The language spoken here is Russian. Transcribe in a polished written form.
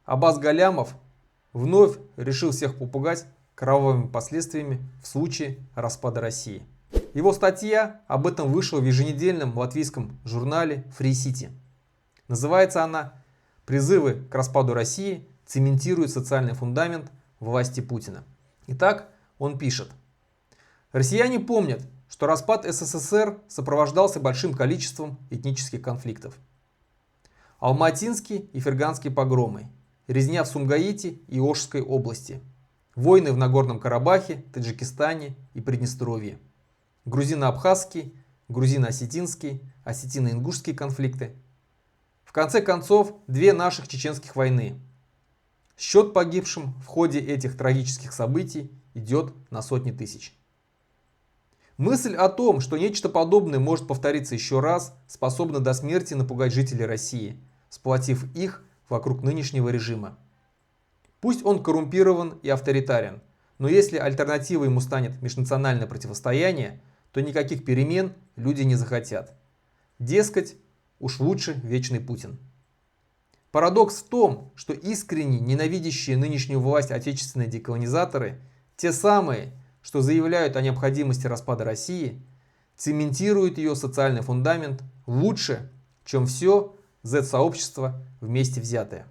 Аббас Галямов вновь решил всех попугать кровавыми последствиями в случае распада России. Его статья об этом вышла в еженедельном латвийском журнале Free City. Называется она «Призывы к распаду России цементируют социальный фундамент власти Путина». Итак, он пишет: «Россияне помнят, что распад СССР сопровождался большим количеством этнических конфликтов. Алматинские и Ферганские погромы, резня в Сумгаите и Ошской области, войны в Нагорном Карабахе, Таджикистане и Приднестровье, грузино-абхазские, грузино-осетинские, осетино-ингушские конфликты. В конце концов, две наших чеченских войны. Счет погибшим в ходе этих трагических событий идет на сотни тысяч». Мысль о том, что нечто подобное может повториться еще раз, способна до смерти напугать жителей России, сплотив их вокруг нынешнего режима. Пусть он коррумпирован и авторитарен, но если альтернативой ему станет межнациональное противостояние, то никаких перемен люди не захотят. Дескать, уж лучше вечный Путин. Парадокс в том, что искренне ненавидящие нынешнюю власть отечественные деколонизаторы, те самые, что заявляют о необходимости распада России, цементируют ее социальный фундамент лучше, чем все Z-сообщество вместе взятое.